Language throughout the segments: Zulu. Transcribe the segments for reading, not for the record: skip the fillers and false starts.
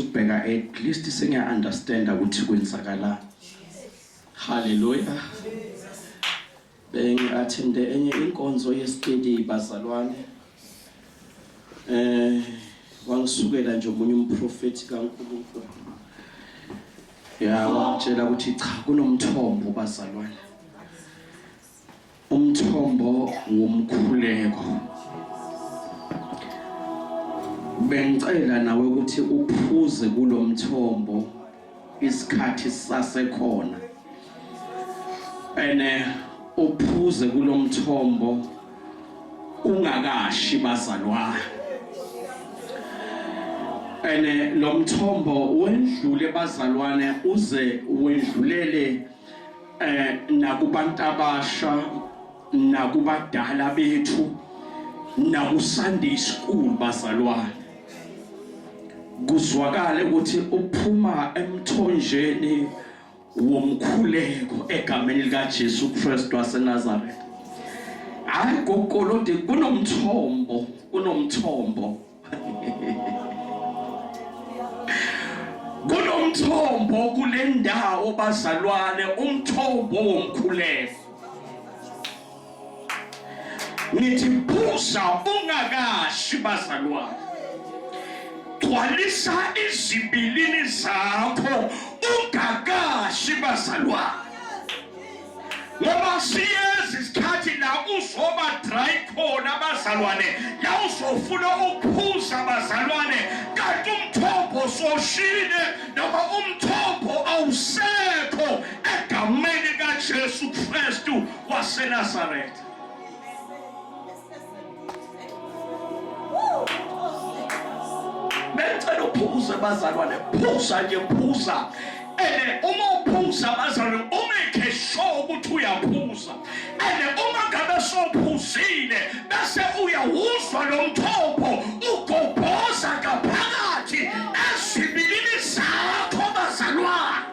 ukubheka at least sengiya understand ukuthi kwenzakala. Hallelujah. Bengi-attende enye inkonzo yestudy bazalwane. Wangisukela nje omunye umprofeti kaNkulunkulu. Wangitshela ukuthi cha kunomthombo bazalwane. Umthombo womkhuleko. Bengicela nawe ukuthi uphuze kulomthombo isikhathi sasekhona. Uphuze kulomthombo ungakashi bazalwane. Lo mthombo wendlule bazalwane uze wendlulele nakubantu abasha nakubadala bethu nakuSunday school bazalwane. Kuzwakale ukuthi uphuma emthonjeni womkhuleko egameni lika Jesu Kristu waseNazaretha. Hayi gokolode kunomthombo kunomthombo kule ndawo bazalwane, umthombo womkhuleko. Nithi phuza ungakashi bazalwane. Gcwalisa izibilini zakho ungakashi bazalwane. Ngoba siyezi isikhathi la uzoba dry khona bazalwane, la uzofuna ukuphuza bazalwane, kanti umthombo soshile noma umthombo awusekho egameni kaJesu Kristu waseNazaretha. Bengicela uphuze bazalwane, phuza nje phuza. Uma uphuza bazalwane umeke sure ukuthi uyaphuza. Uma ngabe sophuzile bese uyawuzwa lo mthombo ugobhoza ngaphakathi ezibilini zakho bazalwane.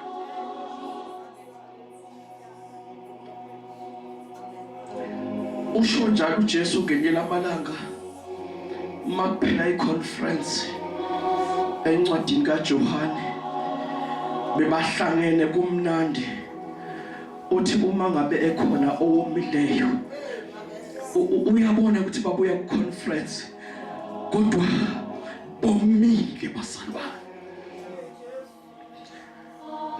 Usho njalo uJesu ngenye lamalanga makuphela iconference encwadini kaJohane bebahlangene kumnandi. Uthi uma ngabe ekhona owomileyo uyabona ukuthi babuya ku-conference kodwa bomile bazalwane.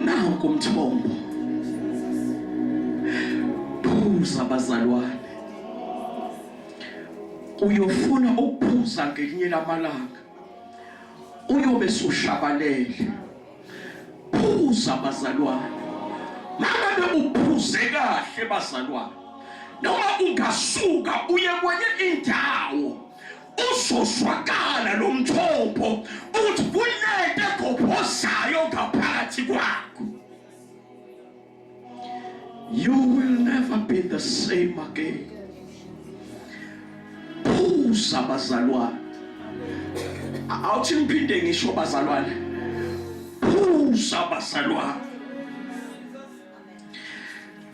Nanku umthombo, phuza bazalwane. Uyofuna ukuphuza ngelinye lamalanga uyobe sushabalele. Phuza bazalwane. Mangabe uphuze kahle bazalwane, noma ungasuka uye kwenye indawo uzozwakala lo mthombo uthi kunete gobhozayo ngaphakathi kwakho. You will never be the same again. Phuza bazalwane. Awuthi ngiphinde ngisho bazalwane. Phuza bazalwane.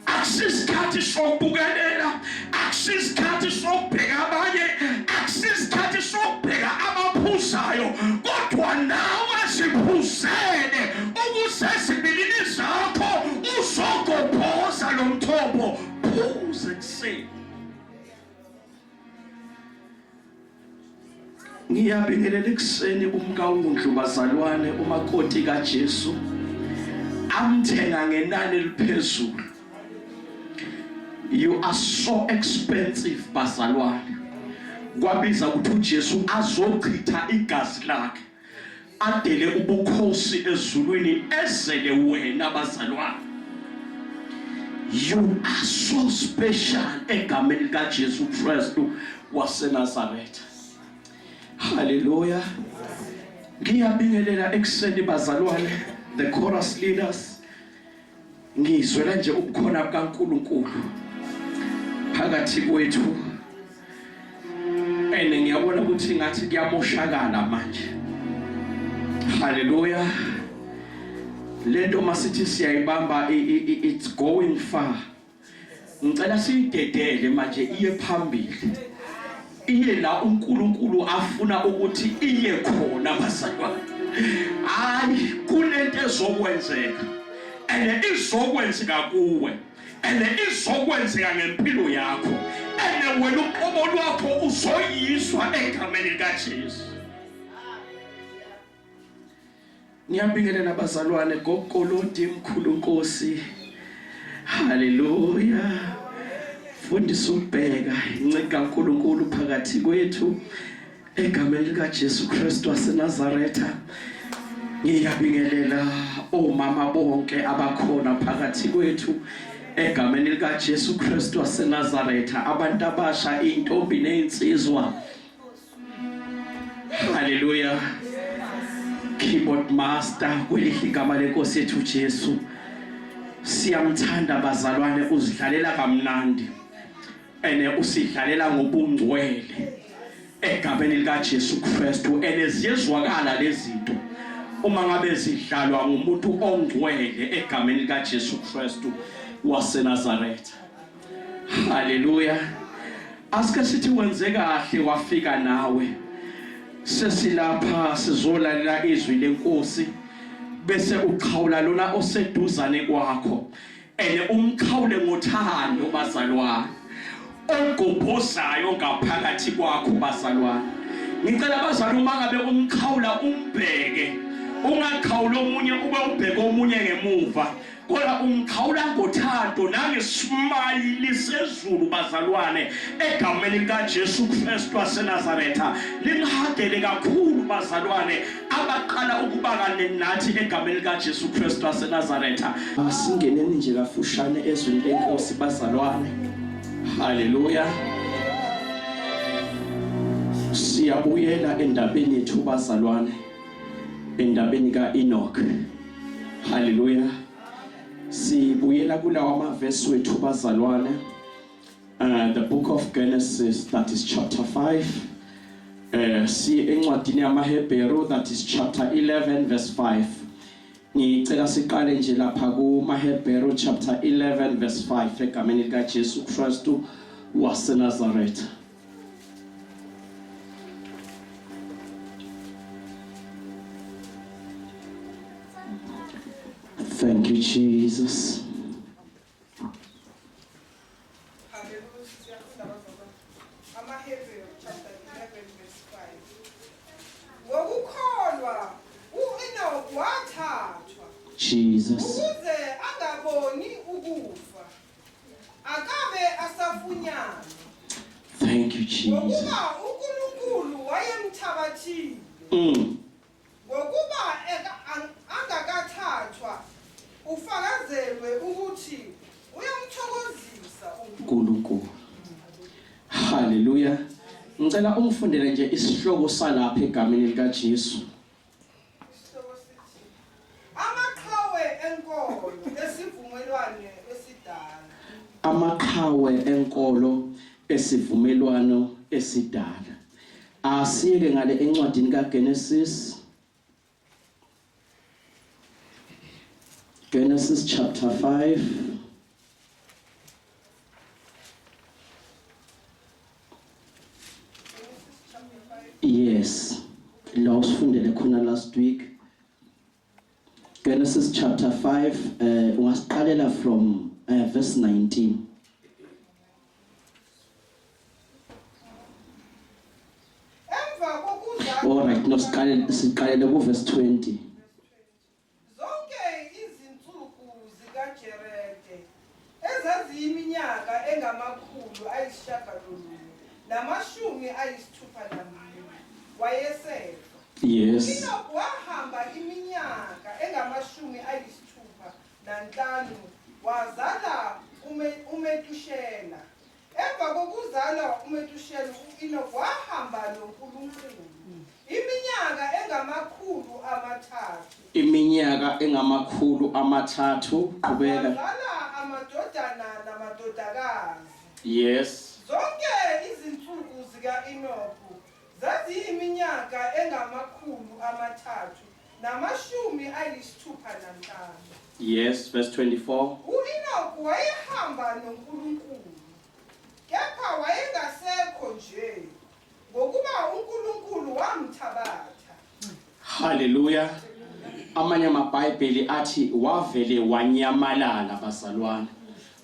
Akusisikhathi sokubukelela, akusisikhathi sokubheka abanye, akusisikhathi sokubheka abaphuzayo, kodwa nawe siphuzele ukuze izibilini zakho uzogobhoza lo mthombo. Phuze kuseni. Ngiyabingelela ekuseni umkaWundlu bazalwane, umakoti kaJesu amthenga ngenani eliphezulu. You are so expensive bazalwane. Kwabiza ukuthi uJesu azochitha igazi lakhe adele ubukhosi ezulwini ezele wena bazalwane. You are so special egameni likaJesu Kristu waseNazaretha. Hallelujah. Ngiyabingelela ekuseni bazalwane, the chorus leaders. Ngizwela nje ukukhona kaNkulunkulu phakathi kwethu. Ngiyabona ukuthi ngathi kuyamoshakala manje. Hallelujah. Lento masithi siyayibamba it's going far. Ngicela siyidedele manje iye phambili. Iye la uNkulunkulu afuna ukuthi iye khona bazalwane. ezokwenzeka and izokwenzeka kuwe and izokwenzeka ngempilo yakho and wena uqobo lwakho uzoyizwa egameni likaJesu. Ngiyabingelela abazalwane gokolodi mkhulu Nkosi. Haleluya. Fundisa ukubheka inceke kaNkulunkulu phakathi kwethu egameni likaJesu Kristu waseNazaretha. Ngiyabingelela omama bonke abakhona phakathi kwethu egameni likaJesu Kristu waseNazaretha, abantu abasha, intombi nezinsizwa. Haleluya. Keyboard master kwelihle igama lenkosi yethu Jesu. Siyamthanda bazalwane, uzidlalela kamnandi ene usidlalela ngobungcwele egameni likaJesu Kristu ene ziyezwakala lezinto uma ngabe zidlalwa ngumuntu ongcwele egameni likaJesu Kristu waseNazaretha. Haleluya. Asike sithi wenze kahle wafika nawe. Sesilapha sizolalela izwi lenkosi bese uqhawula lona oseduzane kwakho ene umqhawule ngothando bazalwane ogobhozayo ngaphakathi kwakho bazalwane. Ngicela bazalwane uma ngabe umqhawula umbheke, ungaqhawula omunye ube ubheke omunye ngemuva, kodwa umqhawula ngothando nangesmile sezulu bazalwane egameni likaJesu Kristu waseNazaretha. Lingihagele kakhulu bazalwane abaqala ukubakane nathi egameni likaJesu Kristu waseNazaretha. Asingeneni nje kafushane ezweni lenkosi bazalwane. Haleluya. Siyabuyela endabeni yethu bazalwane, endabeni kaEnoch. Haleluya. Sibuyela kulawa amavesi wethu bazalwane. The book of Genesis, that is chapter 5. Si encwadini yamaHebheru, that is chapter 11 verse 5. Ngicela siqale nje lapha kumaHebheru chapter 11 verse 5 egameni likaJesu Kristu waseNazaretha. Thank you, Jesus. AmaHebheru chapter 11 verse 5. Ngokukholwa uEnoch wathathwa Jesus. ukuze angaboni ukufa, akabe asafunyana. Thank you, Jesus. Ngokuba uNkulunkulu wayemthabathile. Ngokuba angakathathwa ufakazelwe ukuthi uyamthokozisa uNkulunkulu. Haleluya. Ngicela ungifundele nje isihloko salapha egameni likaJesu. Isihloko sithi amaqhawe enkolo esivumelwano esidala. Amaqhawe enkolo esivumelwano esidala. Asiyeke ngale encwadini kaGenesis. Genesis chapter 5. Yes. La usifundele khona last week. Genesis chapter 5, ungasiqalela from verse 19. Emva kokuzalwa. All right, no siqalele ku verse 20. Zonke izinsuku zikaJerede ezaziyiminyaka engamakhulu ayisishagalolunye namashumi ayisithupha nambili wayesefa. Yes. Enoch wahamba iminyaka engamashumi ayisithupha nanhlanu wazala uMetushela. Emva kokuzala uMetushela uEnoch wahamba noNkulunkulu iminyaka engamakhulu amathathu. Iminyaka engamakhulu amathathu. Qhubeka. Wazala amadodana namadodakazi. Yes. Zonke izinsuku zikaEnoch zaziyiminyaka engamakhulu amathathu namashumi ayisithupha nanhlanu. Yes, verse 24. uEnoch wayehamba noNkulunkulu, kepha wayengasekho nje ngokuba uNkulunkulu wamthabatha. Hallelujah. amanye amabhayibheli athi wavele wanyamalala bazalwane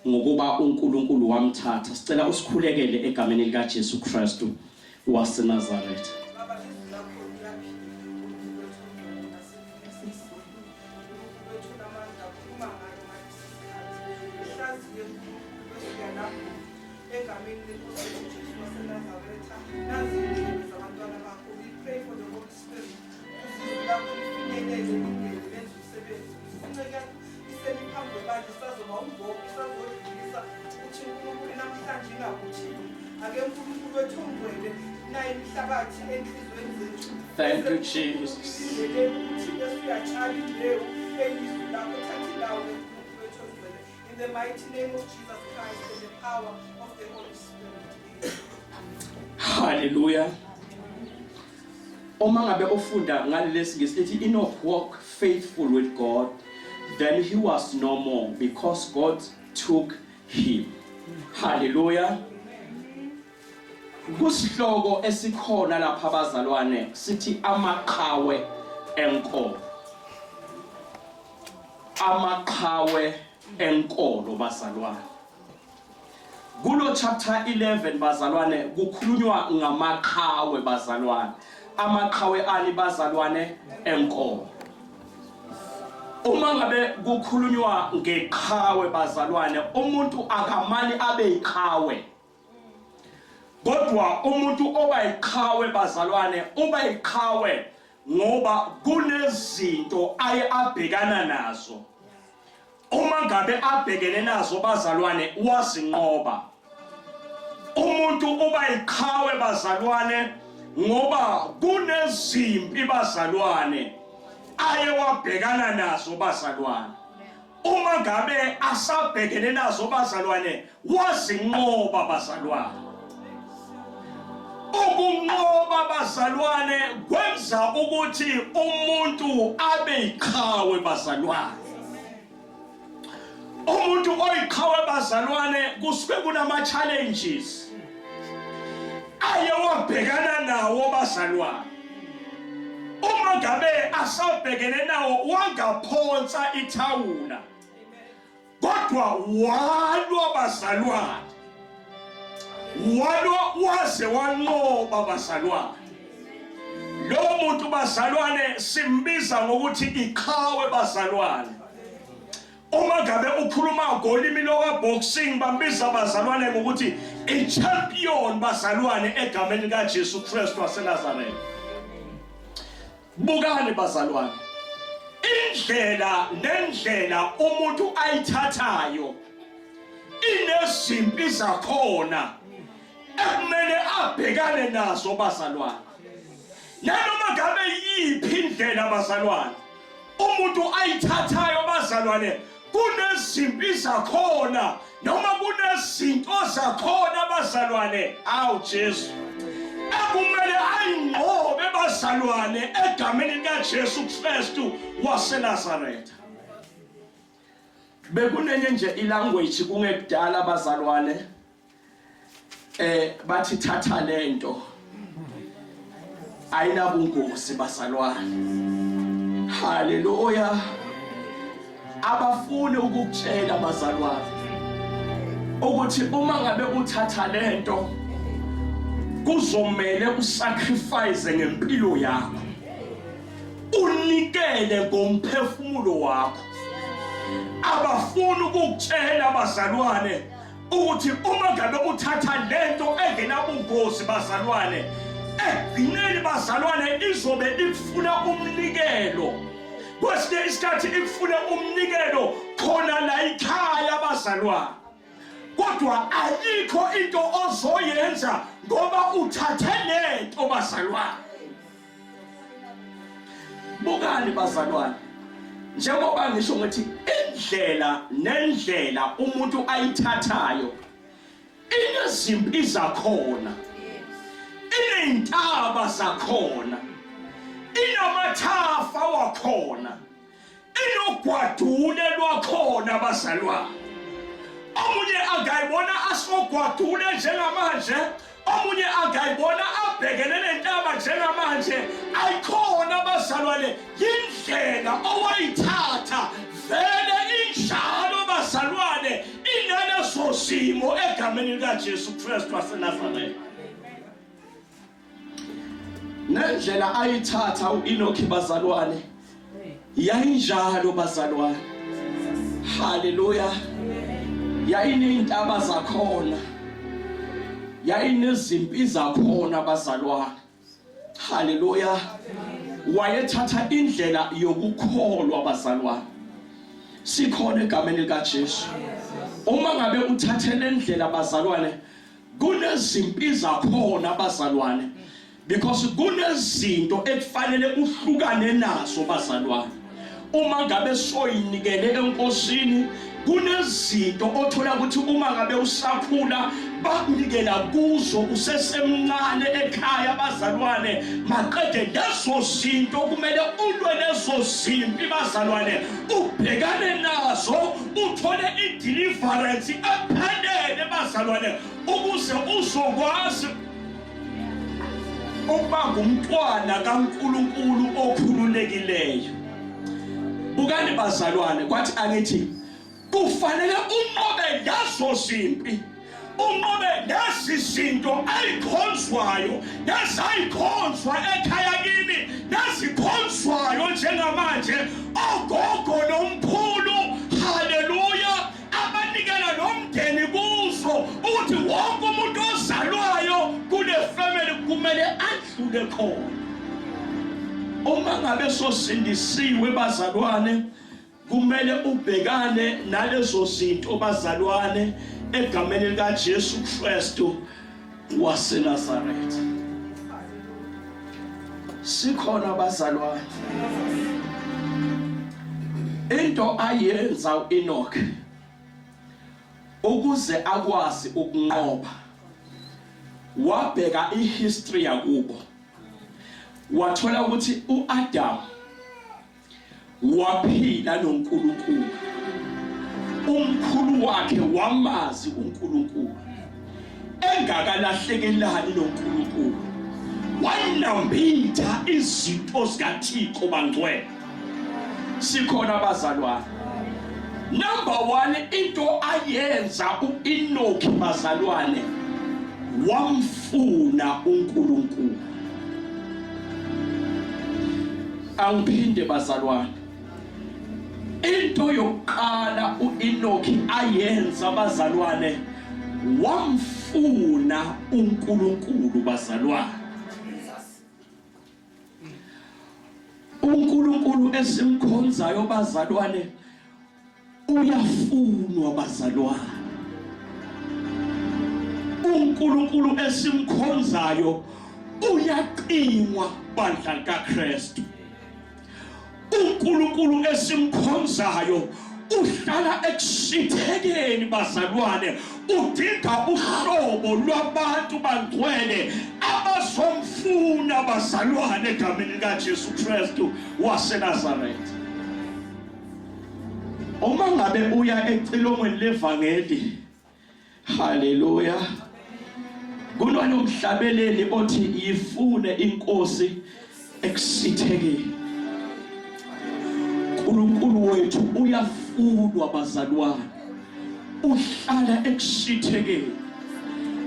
ngokuba uNkulunkulu wamthatha. Sicela usikhulekele egameni lika Jesu Kristu waseNazaretha. Thank you, Jesus. In the mighty name of Jesus Christ and the power of the Holy Spirit. Hallelujah. Uma ngabe ufunda ngalesi ngesithi Enoch walked faithful with God, then he was no more because God took him. Hallelujah. Kusihloko esikhona lapha abazalwane sithi amaqhawe enkolo. Amaqhawe enkolo bazalwane. Kulo chapter 11 bazalwane kukhulunywa ngamaqhawe bazalwane. Amaqhawe ani bazalwane enkolo. Uma ngabe kukhulunywa ngeqhawe bazalwane, umuntu akamani abe iqhawe. Kodwa umuntu oba iqhawe bazalwane, uba iqhawe ngoba kunezinto aye abhekana nazo. Uma ngabe abhekene nazo bazalwane wazinqoba. Umuntu uba iqhawe bazalwane ngoba kunezimpi bazalwane aye wabhekana nazo bazalwane. Uma ngabe asabhekene nazo bazalwane wazinqoba bazalwane. Ukunqoba bazalwane kwenza ukuthi umuntu abe iqhawe bazalwane. Umuntu oyiqhawe bazalwane kusuke kunama challenges aye wabhekana nawo bazalwane. Uma ngabe asabhekene nawo wangaphonsa ithawula, kodwa walwa bazalwane. Walwa waze wanqoba bazalwane. Lo muntu bazalwane simbiza ngokuthi iqhawe bazalwane. Uma ngabe ukhuluma ngolimi lokaboxing bambiza bazalwane ngokuthi i-champion bazalwane egameni lika Jesu Kristu waseNazaretha. Bukani bazalwane. Indlela nendlela umuntu ayithathayo inezimpi zakhona ekumele abhekane nazo bazalwane. Nanoma ngabe yiphi indlela bazalwane umuntu ayithathayo bazalwane, kunezimpi zakhona noma kunezinto zakhona bazalwane, awu Jesu, ekumele ayinqobe bazalwane egameni lika Jesu Kristu waseNazaretha. Bekunenye nje ilanguage kungekudala bazalwane bathi thatha lento ayinabungozi bazalwane. Hallelujah. Abafuni ukukutshela bazalwane ukuthi uma ngabe uthatha lento kuzomela usacrifice ngempilo yakho, unikele ngomphefumulo wakho. Abafuni ukukutshela bazalwane ukuthi uma ngabe uthatha lento engenabungozi bazalwane, ekugcineni bazalwane izobe ifuna umnikelo. Kwesinye isikhathi ifuna umnikelo khona la ekhaya bazalwane, kodwa ayikho into ozoyenza ngoba uthathe lento bazalwane. Bukani bazalwane, njengoba ngisho ngithi indlela nendlela umuntu ayithathayo inezimpi zakhona, inentaba zakhona, inamathafa wakhona, inogwadule lwakhona bazalwane. Omunye angayibona asogwadule njengamanje, omunye angayibona abhekene nentaba njengamanje. Ayikhona bazalwane indlela egameni lika Jesu Kristu waseNazaretha. Nendlela ayithatha uEnoki bazalwane yayinjalo bazalwane. Haleluya. Yayinezintaba zakhona, yayinezimpi zakhona bazalwane. Haleluya. Wayethatha indlela yokukholwa bazalwane. Sikhona egameni lika Jesu. Uma ngabe uthathele indlela bazalwane, kunezimpi zakhona bazalwane, because kunezinto ekufanele uhlukane nazo bazalwane. Uma ngabe soyinikele enkosini, kunezinto othola ukuthi uma ngabe usakhula bakunikela kuzo usesemncane ekhaya bazalwane, maqede lezo zinto kumele ulwe lezo zimpi bazalwane, ubhekane nazo, uthole i-deliverance ephelele bazalwane, ukuze uzokwazi ukuba ngumntwana kaNkulunkulu okhululekileyo. Bukani bazalwane, kwathi angithi kufanele unqobe lezo zimpi, unqobe lezi zinto ayikhonzwayo, nezayikhonzwa ekhaya kini, nezikhonzwayo njengamanje ogogo nomkhulu. Haleluya. Abanikela nomndeni kuzo ukuthi wonke umuntu ozalwayo kule family kumele adlule khona. Uma ngabe sosindisiwe bazalwane, kumele ubhekane nalezo zinto bazalwane egameni lika Jesu Kristu waseNazaretha. Sikhona bazalwane. Into ayenza uEnoki ukuze akwazi ukunqoba, wabheka ihistory yakubo, wathola ukuthi uAdam waphila noNkulunkulu, umkhulu wakhe wamazi uNkulunkulu, engakalahlekelani noNkulunkulu, wanambitha izinto zikaThixo bangcwele. Sikhona bazalwane. Number 1, into ayenza uEnoki bazalwane, wamfuna uNkulunkulu. Angiphinde bazalwane, into yokuqala uEnoki ayenza bazalwane, wamfuna uNkulunkulu bazalwane. uNkulunkulu esimkhonzayo bazalwane uyafunwa bazalwane. uNkulunkulu esimkhonzayo uyaqinwa bandla kaKristu. uNkulunkulu esimkhonzayo uhlala ekusithekeni bazalwane, udinga uhlobo lwabantu bangcwele abazomfuna bazalwane egameni lika Jesu Kristu waseNazaretha. Uma ngabe uya ecilongweni levangeli, haleluya, kunomhlabeleli othi yifune inkosi ekusithekeni. uNkulunkulu wethu uyafunwa bazalwane, uhlala ekusithekeni.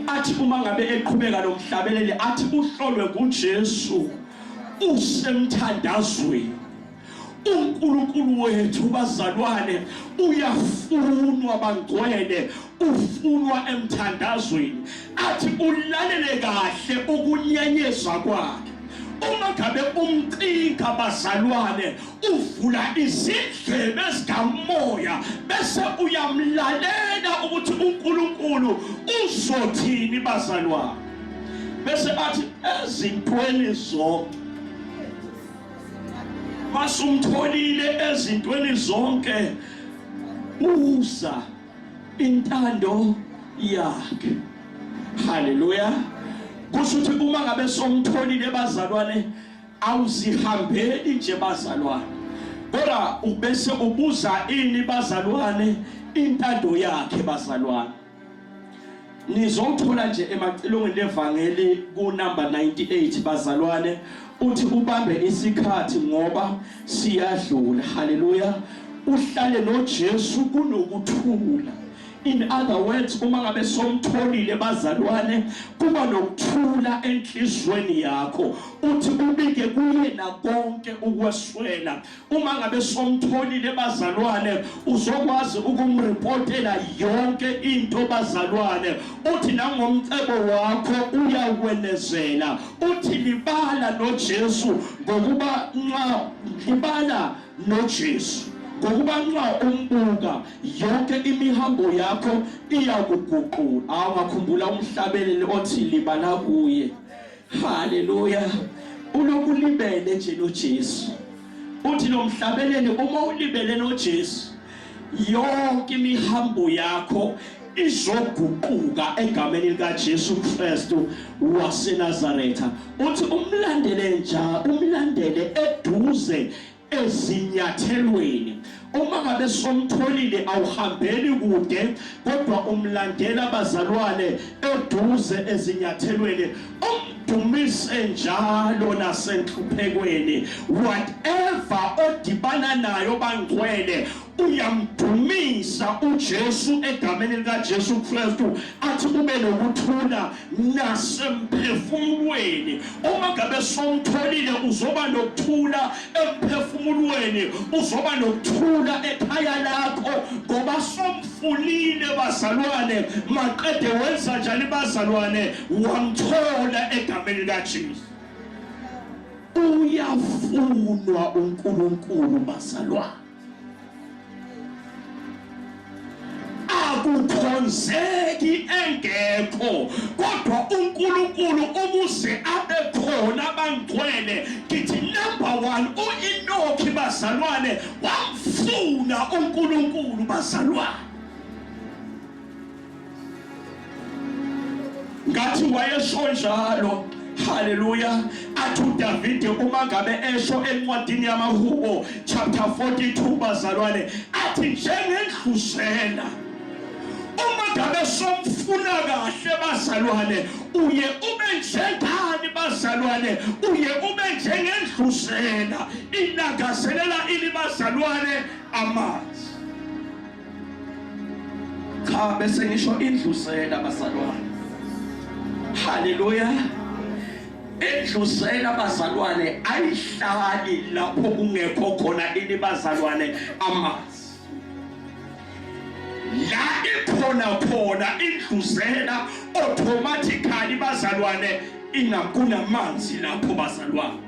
Athi uma ngabe eqhubeka nomhlabeleli, athi uhlolwe kuJesu usemthandazweni. uNkulunkulu wethu bazalwane uyafunwa bangcwele, ufunwa emthandazweni. Athi ulalele kahle ukunyenyezwa kwakhe. Uma ngabe umcinga bazalwane, uvula izindlebe zikamoya, bese uyamlalela ukuthi uNkulunkulu uzothini bazalwane. Bese athi ezintweni zonke, masumtholile ezintweni zonke, uza intando yakhe. Haleluya. Kusho ukuthi uma ngabe somtholile bazalwane, awuzihambeli nje bazalwane, kodwa ubese ubuza ini bazalwane, intando yakhe bazalwane. Nizothola nje emacilongweni levangeli ku number 98 bazalwane, uthi ubambe isikhathi ngoba siyadlula. Haleluya. Uhlale noJesu kunokuthula In other words, uma ngabe somtholile bazalwane, kuba nokuthula enhlizweni yakho uthi ubike kuye nakonke ukweswela. Uma ngabe somtholile bazalwane, uzokwazi ukumreportela yonke into bazalwane, uthi nangomcebo wakho uyakwenezela. Uthi libala noJesu ngokuba nxa libala noJesu, ngokuba nxa umbuka yonke imihambo yakho iyakuguqula. Awungakhumbula umhlabeleli othi libala kuye. Haleluya. Ulokulibele nje noJesu. Uthi lo mhlabeleli uma ulibele noJesu, yonke imihambo yakho izoguquka egameni likaJesu Kristu waseNazaretha. Uthi umlandele eduze ezinyathelweni. Uma ngabe somtholile awuhambeli kude, kodwa umlandela bazalwane eduze ezinyathelweni. Umdumise njalo nasenhluphekweni. Whatever odibana nayo bangcwele, uyamdumisa uJesu egameni likaJesu Kristu, athi ube nokuthula nasemphefumulweni. Uma ngabe somtholile uzoba nokuthula emphefumulweni, uzoba nokuthula ekhaya lakho, ngoba somfulile bazalwane. Maqede wenza njani bazalwane? Wamthola egameni likaJesu. Uyafunwa uNkulunkulu bazalwane. Akukhonzeki engekho, kodwa uNkulunkulu umuze abe khona bangcwele. Ngithi number 1, uEnoki bazalwane wamfuna uNkulunkulu bazalwane. Ngathi wayesho njalo. Hallelujah. Athi uDavide uma ngabe esho encwadini yamaHubo chapter 42 bazalwane, athi njengendlusela uma ngabe somfuna kahle bazalwane, uye ube njengani bazalwane? Uye ube njengendlusela inagazelela ili bazalwane amanzi. Cha bese ngisho indlusela bazalwane. Hallelujah. Indlusela bazalwane ayihlali lapho kungekho khona ini bazalwane amanzi. La ikhona indlusela automatically bazalwane kunamanzi lapho bazalwane.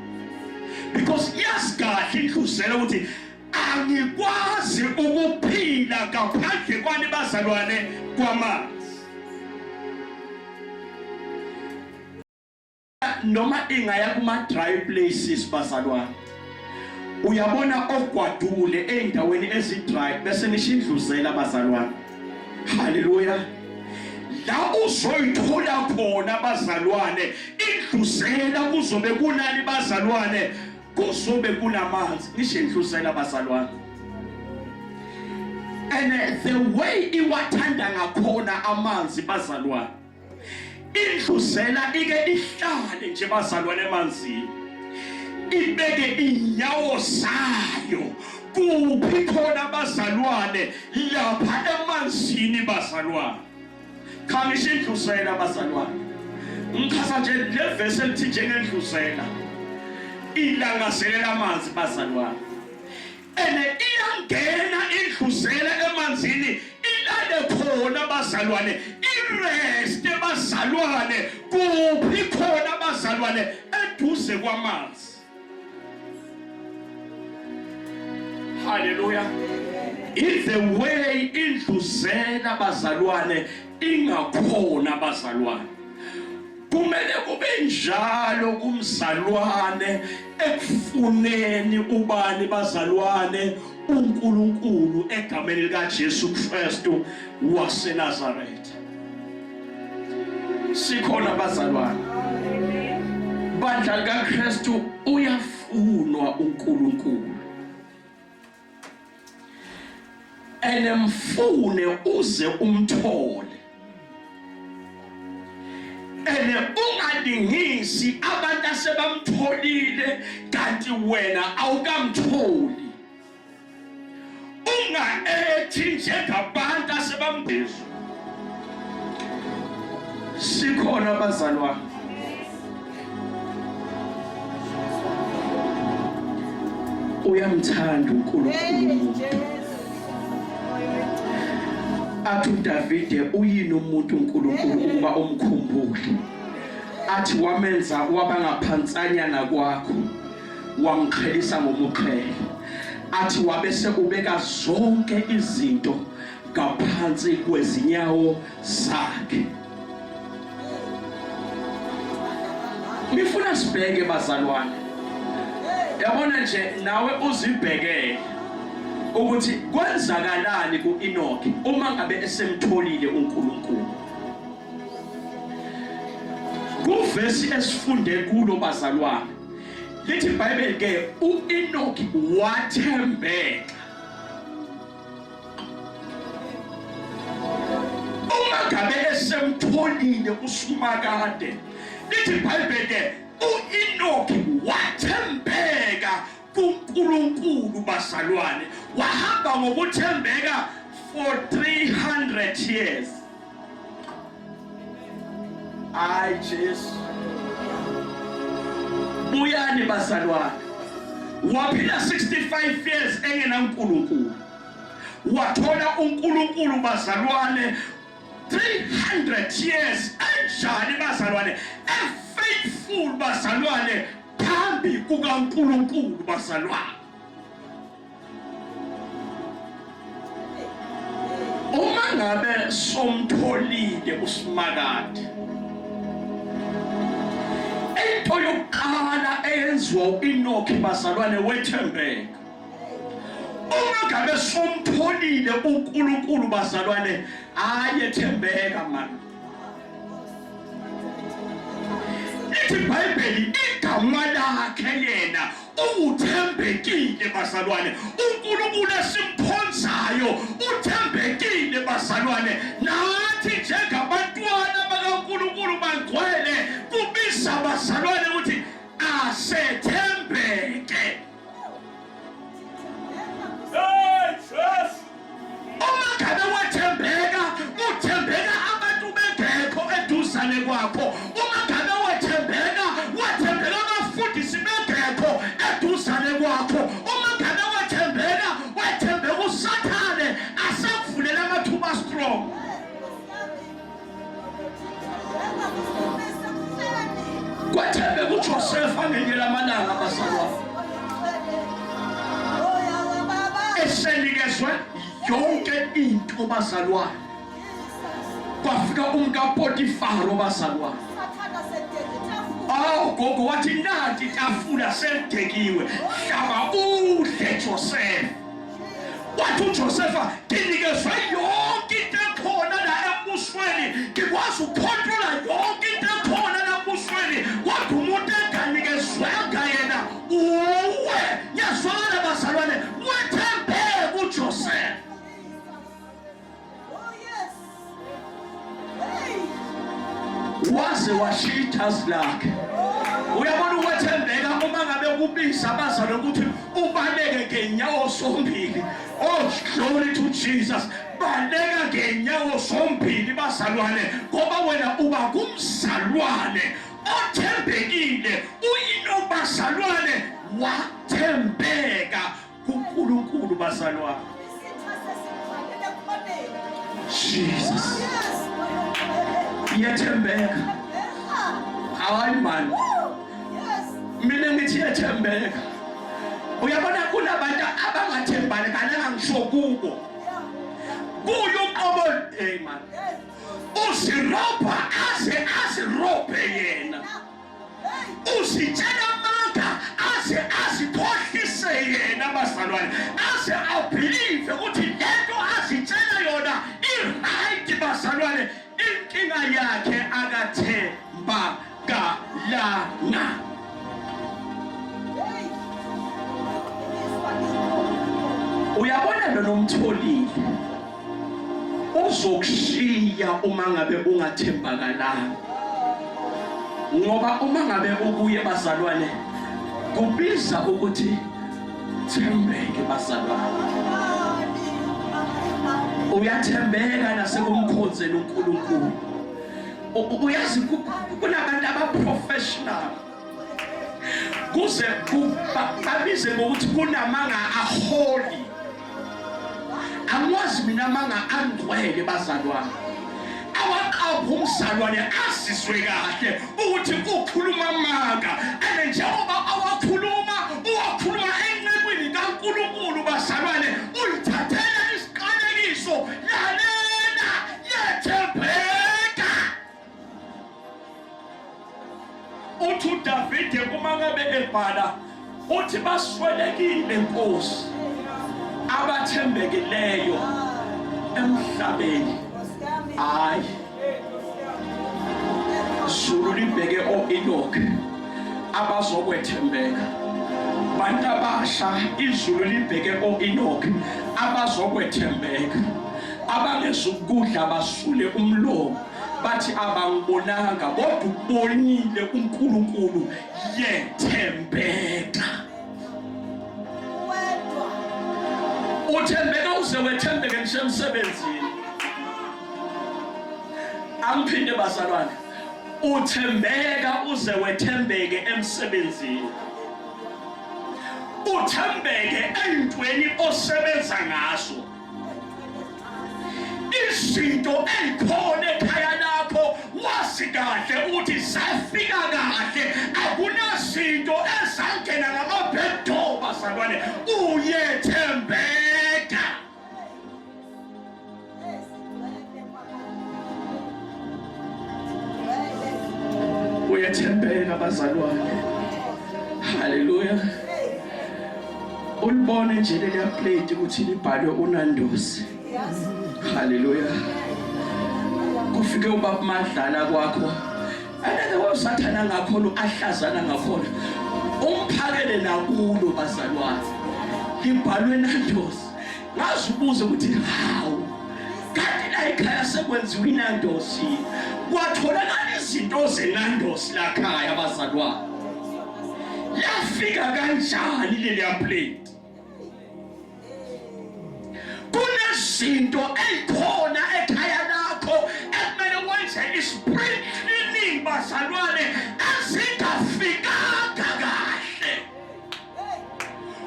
Because yasikahle indlusela ukuthi angikwazi ukuphila ngaphandle kwani bazalwane kwamanzi. Noma ingaya kuma dry places bazalwane, uyabona ogwadule eindaweni ezidry bese nishindluzela bazalwane. Hallelujah. La uzoyithola khona bazalwane indluzela kuzobe kunani bazalwane? Kuzobe kunamanzi. Nishindluzela bazalwane. And the way iwathanda ngakhona amanzi bazalwane, indlusela ike ihlale nje bazalwane emanzini, ibeke inyawo zayo kuphi khona bazalwane lapha emanzini bazalwane. Khangisho indlusela bazalwane. Ngichaza nje le verse elithi njengendlusela ilangazelela amanzi bazalwane. Iyangena indlusela emanzini, ilale khona bazalwane, ireste bazalwane kuphi khona bazalwane eduze kwamanzi. Hallelujah. It's the way indlusela bazalwane ingakhona bazalwane. Kumele kube njalo kumzalwane ekufuneni ubani bazalwane? uNkulunkulu egameni likaJesu Kristu waseNazaretha. Sikhona bazalwane. Bandla likaKristu uyafunwa uNkulunkulu. Mfune uze umthole. Ungalingisi abantu asebamtholile kanti wena awukamtholi. Ungaethi njengabantu kambizo sikhona bazalwane uyamthanda uNkulunkulu athi uDavide uyini umuntu uNkulunkulu ukuba umkhumbule athi wamenza waba ngaphansanyana kwakho wamkhelisa ngomuqhele athi wabese ubeka zonke izinto ngaphansi kwezinyawo zakhe. Ngifuna sibheke bazalwane, yabona nje nawe uzibhekele ukuthi kwenzakalani kuEnoki uma ngabe esemtholile uNkulunkulu. Kuvesi esifunde kulo bazalwane lithi iBhayibheli ke uEnoki wathembeka. Uma ngabe esemtholile uSumakade lithi iBhayibheli ke uEnoki wathembeka kuNkulunkulu bazalwane, wahamba ngokuthembeka for 300 years. Ay Jesu, buyani bazalwane, waphila 65 years engena uNkulunkulu, wathola uNkulunkulu bazalwane 300 years enjani bazalwane, faithful bazalwane phambi kukaNkulunkulu bazalwane. Uma ngabe somtholile uSumakade, into yokuqala eyenziwa uEnoki bazalwane wethembeka. Uma ngabe somtholile uNkulunkulu bazalwane ayethembeka man. Lithi iBhayibheli igama lakhe yena uthembekile bazalwane, uNkulunkulu esimkhonzayo uthembekile bazalwane. Nathi njengabantwana bakaNkulunkulu bangcwele kubisa bazalwane ukuthi asethembeke. Uma ngabe wathembeka, uthembeka abantu bengekho eduzane kwakho. Uma ngabe wathembeka, wathembeka abafundisi bengekho eduzane kwakho. Uma ngabe wathembeka, wathembeka uSathane asakuvulela amathuba strong. Kwathembeka uJoseph angenyela amalanga bazalwane, esenikezwe yonke into bazalwane. Kwafika umkaPotifaro bazalwane, gogo wathi nathi itafula selidekiwe, hlaba udle Joseph. Wathi uJosepha, nginikezwe yonke into ekhona la embusweni, ngikwazi ukukhontrola yonke into ekhona la embusweni, kodwa umuntu enganikezwanga yena uwe. Yazwakala bazalwane, wethembeka uJoseph. Waze washita lakhe. Uyabona ukwethembeka uma ngabe kubisa abazalwane ukuthi ubaleke ngenyawo zombili. Oh, glory to Jesus. Baleka ngenyawo zombili bazalwane, ngoba wena uba kumzalwane othembekile. uEnoki bazalwane wathembeka kuNkulunkulu bazalwane. Jesus, yethembeka. Hayi man, mina ngithi yethembeka. Uyabona kunabantu abangathembani, kana ngisho kubo kuyo uqobo man, usirobha azirobhe yena, usitshela amanga azikhohlise yena bazalwane, abelieve ukuthi lento azitshela yona i-right bazalwane. Inkinga yakhe akathembakalanga. Uyabona lo nomtholile uzokushiya uma ngabe ungathembakalanga, ngoba uma ngabe ubuye bazalwane kubiza ukuthi thembeke bazalwane. uyathembeka nasekumkhonzeni uNkulunkulu. Uyazi kunabantu abaprofessional kuze babize ngokuthi kunamanga aholi. Angwazi mina manga angcwele bazalwane. Awaqapha umzalwane asizwe kahle ukuthi ukhuluma amanga ene njengoba awakhuluma uwakhuluma enqebweni kaNkulunkulu bazalwane uyithathela isiqalekiso lalela yethembeka. Uthi uDavide uma ngabe ebhala uthi baswelekile Nkosi abathembekileyo emhlabeni. Hayi zulu libheke o-Enoch abazokwethembeka. Bantu abasha izulu libheke o-Enoch abazokwethembeka. Abangezukudla basule umlomo bathi abangibonanga kodwa ubonile uNkulunkulu yethembeka. Uthembeka uze wethembeke nje emsebenzini. Angiphinde bazalwane. Uthembeka uze wethembeke emsebenzini. Uthembeke entweni osebenza ngazo. Izinto ezikhona ekhaya lakho wazi kahle ukuthi zafika kahle. Akunazinto ezangena ngamabhedo bazalwane. Uyethembeka. Uyethembeka bazalwane. Hallelujah. Ulibone nje le plate ukuthi libhalwe uNandosi. Hallelujah. Kufike ubaba Madlala kwakho. Anake wasathana ngakhona ahlazana ngakhona. Umphakele nakulo bazalwane. Libhalwe Nandosi. Ngazibuza ukuthi hawu. Kanti la ekhaya sekwenziwe iNandosi. Kwatholakala izinto zeNandosi la ekhaya bazalwane. Yafika kanjani le plate? Kunezinto ezikhona ekhaya lakho ekumele wenze ispring cleaning bazalwane ezingafikanga kahle.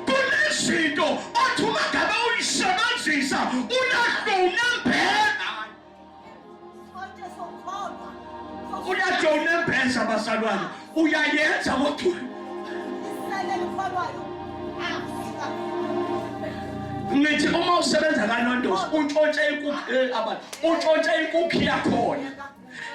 Kunezinto othi uma ngabe uyisebenzisa ulahlo unembheka. Ulahlo unembheka bazalwane uyayenza kodwa ngithi uma usebenza kaNondosi untshontshe inkukhu abantu untshontshe inkukhu yakhona.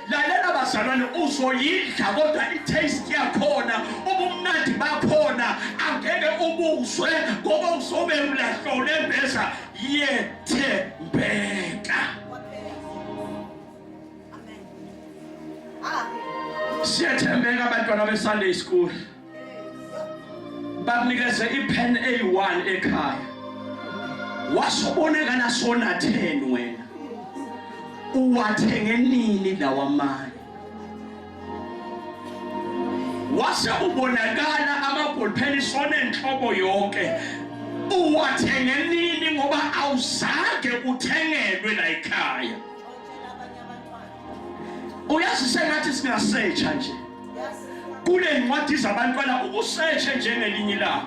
Lalela bazalwane uzoyidla kodwa i-taste yakhona ubumnandi bakhona angeke ubuzwe ngoba uzobe ulahlo lembeza yethembeka. Siyethembeka abantwana be-Sunday school. Bakunikeze ipen A1 ekhaya. Wasobonekana sona 10 wena. Uwathenge nini lawa mali? Wase ubonakala amaballpen sona enhlobo yonke. Uwathenge nini ngoba awuzange uthengelwe la ekhaya. Uyazi sengathi singasearcha nje. Kule ncwadi zabantwana ukusearcha njengelinye la.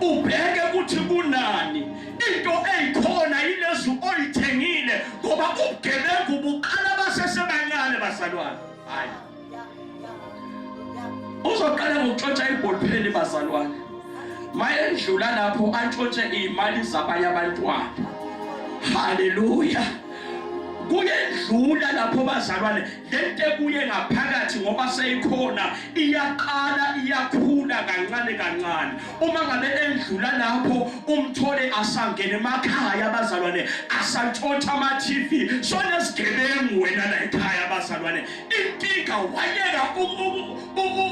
Ubheke ukuthi kunani into eyikhona yilezo oyithengile ngoba ubugebengu buqala basesebancane bazalwane. Hayi. Uzoqala ngokutshontsha iballpen bazalwane. Maye endlula lapho antshontshe imali zabanye abantwana. Hallelujah. Kuyedlula lapho bazalwane lento ekuye ngaphakathi ngoba seyikhona iyaqala iyakhula kancane kancane. Uma ngabe endlula lapho umthole asangena emakhaya bazalwane asantshontsha ama TV sona sigebengu wena la ekhaya bazalwane. Inkinga wayeka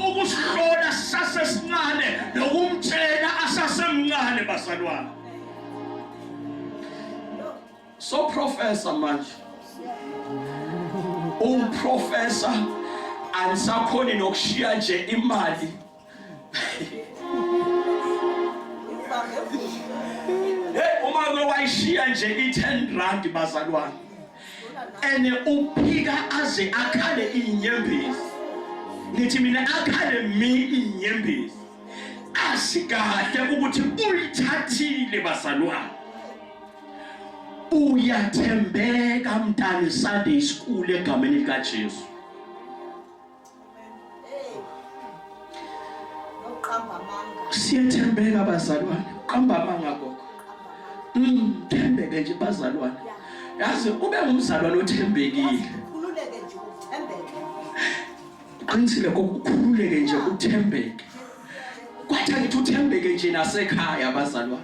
ukusihlola sasesincane nokumtshela asasemncane bazalwane. So professor manje professor angisakhoni nokushiya nje imali. Hey uma wayishiya nje i10 rand bazalwane ene uphika aze akhale inyembezi ngithi mina akhale inyembezi asikahle ukuthi uyithathile bazalwane uyathembeka mntana Sunday school egameni lika Jesu siyathembeka bazalwane qamba amanga gogo thembeke nje bazalwane yazi ube ngumzalwane othembekile khululeke nje uthembeke qinisile kokukhululeke nje uthembeke kwathi ngithi uthembeke nje nasekhaya bazalwane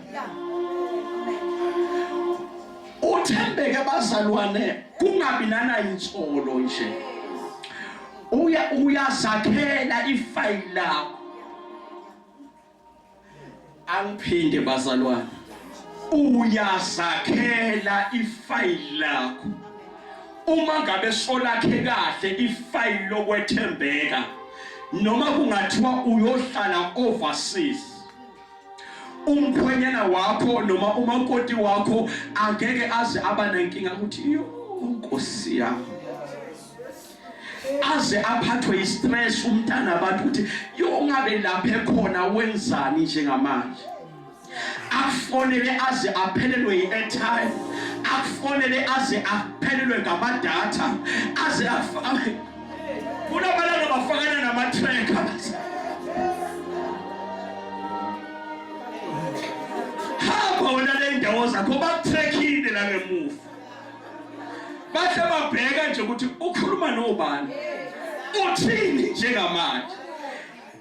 uthembeke bazalwane kungabi nana insolo nje uyazakhela ifayili lakho angiphinde bazalwane uyazakhela ifayili lakho uma ngabe solakhe kahle ifayili lokwethembeka noma kungathiwa uyohlala overseas umkhwenyana wakho noma umakoti wakho angeke aze abanenkinga ukuthi yo Nkosi yami aze aphathwe istress umntana abantu ukuthi yo ngabe lapha ekhona wenzani njengamanje afonele aze aphelelwe i-airtime afonele aze aphelelwe ngamadatha aze kunabalanga bafakana nama-tracker hamba wena le ndawo zakho bakutrackile la ngemuva bahle babheka nje ukuthi ukhuluma nobani uthini njengamanje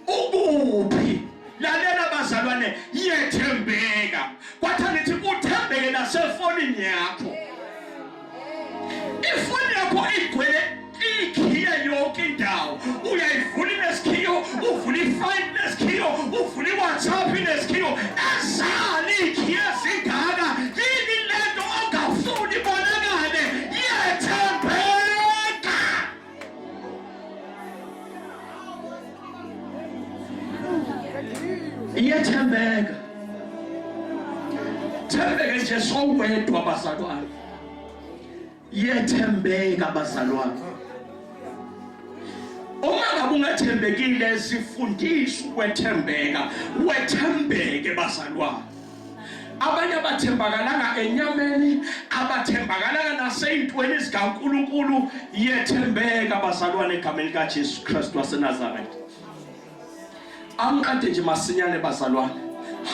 ukuphi lalela bazalwane yethembeka kwathi ngithi uthembeke nasefonini yakho ifoni yakho igcwele ikhiye yonke indawo uyayivula nesikhiyo uvula ifile nesikhiyo uvula iWhatsApp nesikhiyo azali ikhiye zingaka yini lento ongafuni bonakale yethembeka yethembeka thembeke nje sowedwa bazalwane yethembeka bazalwane uma ngabe ungathembekile sifundiswa ukwethembeka wethembeke bazalwane abanye abathembakalanga enyameni abathembakalanga naseyintweni zikaNkulunkulu yethembeka bazalwane egameni likaJesu Kristu waseNazaretha amqede nje masinyane bazalwane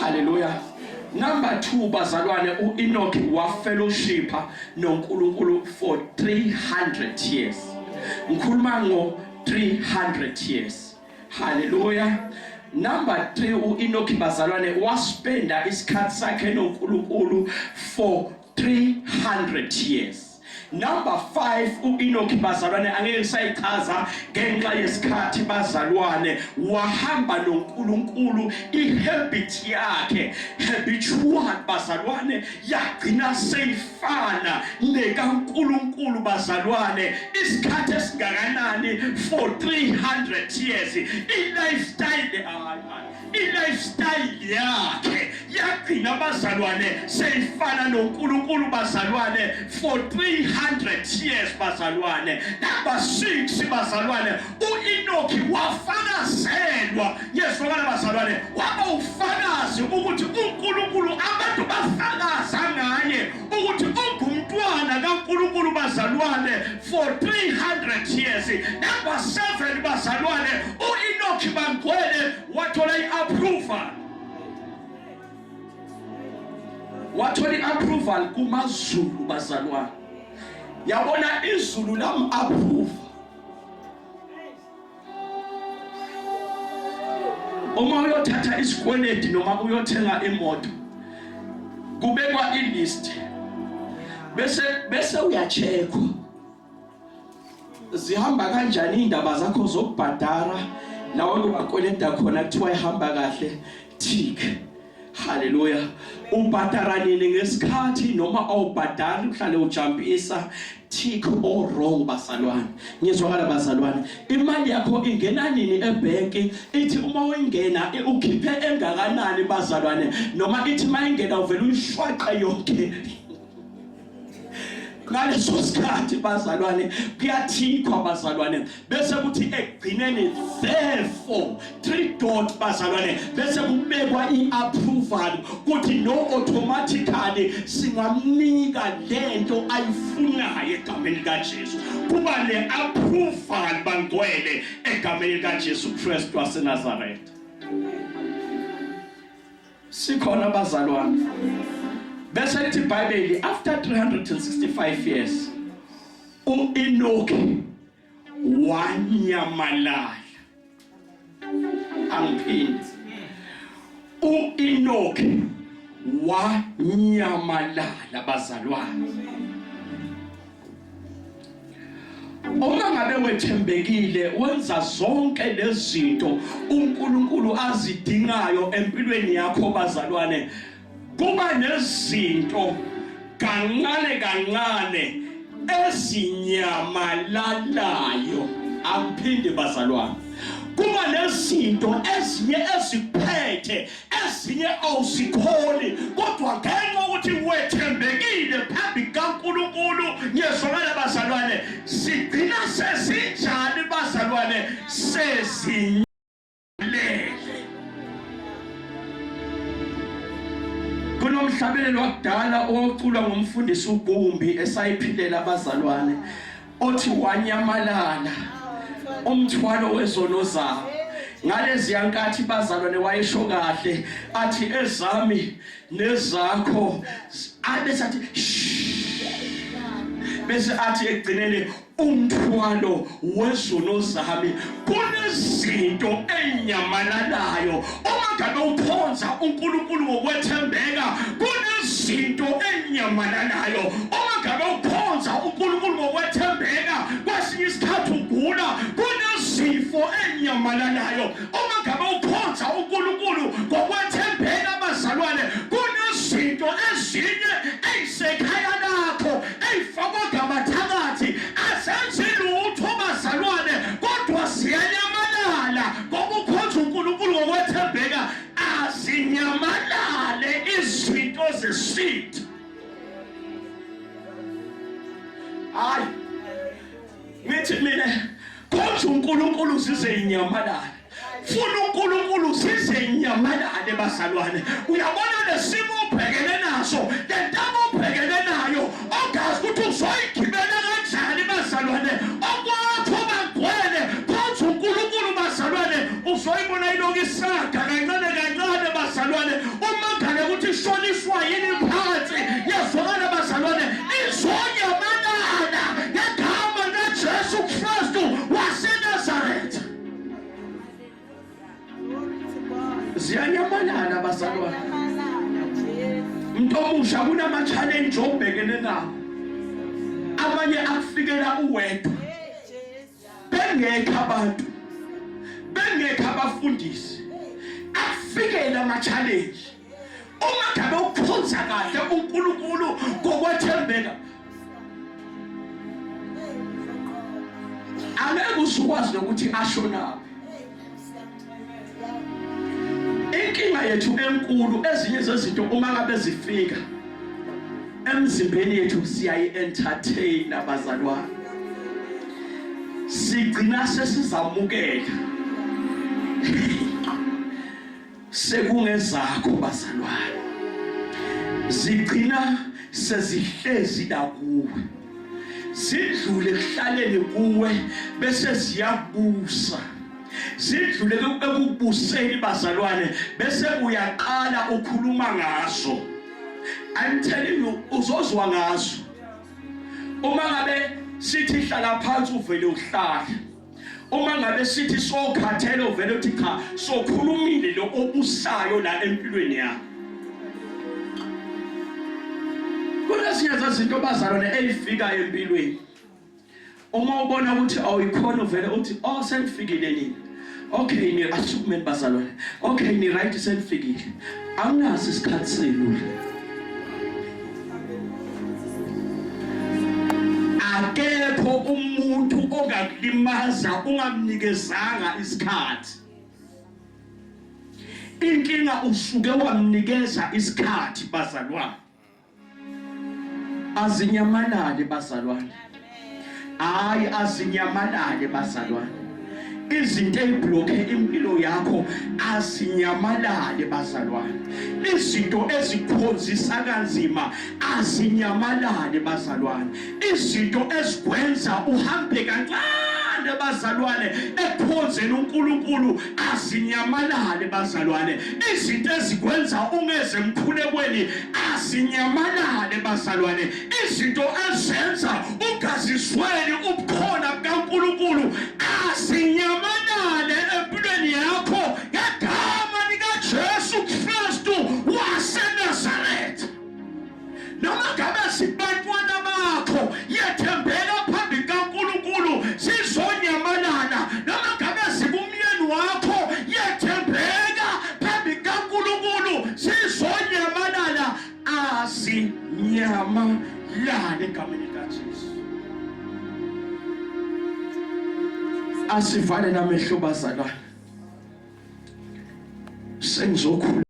haleluya number 2 bazalwane uEnoch wafellowshipa noNkulunkulu for 300 years ngikhuluma ngo 300 years haleluya number 3 uEnoch bazalwane waspenda isikhathi sakhe noNkulunkulu for 300 years number 5 uEnoch bazalwane angeke sayichaza ngenxa yesikhathi bazalwane wahamba noNkulunkulu ihabit yakhe habitual bazalwane yagcina seyifana nekaNkulunkulu bazalwane isikhathi esingakanani for 300 years i-lifestyle yakhe yagcina bazalwane seyifana noNkulunkulu bazalwane for 300 years bazalwane number 6 bazalwane uEnoch wafakazelwa yesokala bazalwane waba ufakazi ukuthi uNkulunkulu abantu bafakaza ngaye ukuthi ungumntwana kaNkulunkulu bazalwane for 300 years number 7 bazalwane uEnoch bangcwele wathola i-approval kumazulu bazalwane yabona izulu lam approve uma uyothatha isikweledi noma uyothenga imoto kubekwa ilist bese uyachekwa zihamba kanjani indaba zakho zokubhadara lawo bakweleda khona kuthiwa ihamba kahle tick Hallelujah. Ubhadaranini ngesikhathi noma awubhadali uhlale ujampisa tick or wrong bazalwane. Ngizwakala bazalwane. Imali yakho ingena nini ebhenki ithi uma uyingena ukhiphe engakanani bazalwane noma ithi mayingena uvela uyishwaqa yonke. Ngaleso sikhathi bazalwane kuyathikwa bazalwane bese kuthi egcineni therefore 3 dot bazalwane bese kubekwa iapproval kuthi no automatically singamnika lento ayifunayo egameni likaJesu kuba le approval bangcwele egameni likaJesu Kristu waseNazaretha. Sikhona bazalwane bese lithi iBhayibheli after 365 years uEnoki wanyamalala. Angiphindi. uEnoki wanyamalala bazalwane. Uma ngabe wethembekile wenza zonke lezinto uNkulunkulu azidingayo empilweni yakho bazalwane kuba nezinto kancane ezinyamalalayo. Angiphinde bazalwane kuba nezinto ezinye eziphethe ezinye awusikholi kodwa ngenxa ukuthi wethembekile phambi kaNkulunkulu ngiyezwakala bazalwane sigcina sesinjani bazalwane sezinyalele. Kunomhlabelelo wakudala owaculwa ngumfundisi uGumbi esayiphilela abazalwane othi wanyamalala umthwalo wezono zabo. Ngalezi yankathi bazalwane wayesho kahle athi ezami nezakho abesathi bese athi egcinele umthwalo wezono zami. Kunezinto enyamalalayo uma ngabe uphonza uNkulunkulu ngokwethembeka. Kunezinto enyamalalayo uma ngabe uphonza uNkulunkulu ngokwethembeka. Kwesinye isikhathi ugula kunezifo enyamalalayo uma ngabe uphonza uNkulunkulu ngokwethembeka bazalwane. Kunezinto ezinye ezisekhaya lakho ezifakwa ngamathakathi asenzi lutho bazalwane kodwa siyanyamalala ngoba ukhonza uNkulunkulu ngokwethembeka. Azinyamalale izinto zesitha. Hayi ngithi mina khonza uNkulunkulu size inyamalale. Funa uNkulunkulu size inyamalale bazalwane. Uyabona lesimo ubhekene naso lentamo ubhekene nayo ongazi ukuthi uzoyigibela kanjani bazalwane. Okwakho bangcwele khonza uNkulunkulu bazalwane uzoyibona ilokhu isaga kancane bazalwane. Uma ngale ukuthi ishoniswa yini phansi yazwakala bazalwane izonyamalala ngegama likaJesu Kristu waseNazaretha. Ziyanyamalala bazalwane. Umuntu omusha kunama challenge obhekene nawo. Amanye akufikela uwedwa. Bengekho abantu. Bengekho abafundisi. Akufikela ama challenge. Uma ngabe ukhonza kahle uNkulunkulu ngokwethembeka. Angeke usukwazi ukuthi ashona. Inkinga yethu enkulu ezinye zezinto uma ngabe zifika emzimbeni yethu siyayi-entertain abazalwane. Sigcina sesizamukela sekungezakho bazalwane. Zigcina sezihlezi la kuwe. Sidlule kuhlaleni kuwe bese ziyabusa. Sidlule ekubuseni bazalwane bese uyaqala ukhuluma ngazo. I'm telling you uzozwa ngazo. Uma ngabe sithi hlala phansi uvele uhlala. Uma ngabe sithi sokhathele uvele uthi cha sokhulumile lo obusayo la empilweni yakho. Kunezinye zezinto bazalwane ezifika empilweni. Uma ubona ukuthi awuyikhona uvele uthi oh senifikile nini. Okay ni asukume bazalwane. Okay ni right senifikile. Anginaso isikhathi senu. Akekho umuntu ongakulimaza ungamnikezanga isikhathi. Inkinga usuke wamnikeza isikhathi bazalwane. Azinyamalale bazalwane. Hayi azinyamalale bazalwane. Izinto eziblokhe impilo yakho azinyamalale bazalwane. Izinto ezikhonzisa kanzima azinyamalale bazalwane. Izinto ezikwenza uhambe kancane bazalwane ekhonzeni uNkulunkulu azinyamalale bazalwane. Izinto ezikwenza ungeze emkhulekweni azinyamalale bazalwane. Izinto ezenza ungazisweli ubukhona bukaNkulunkulu azinyamalale empilweni yakho ngegama likaJesu Kristu waseNazaretha. Noma ngabe sibantwana bakho yethembeka phambi kaNkulunkulu sizonyamalala. Noma ngabe sibumyeni wakho yethembeka phambi kaNkulunkulu sizonyamalala. Azinyamalale egameni likaJesu. Asivale namehlo bazalwane. Sengizokhuluma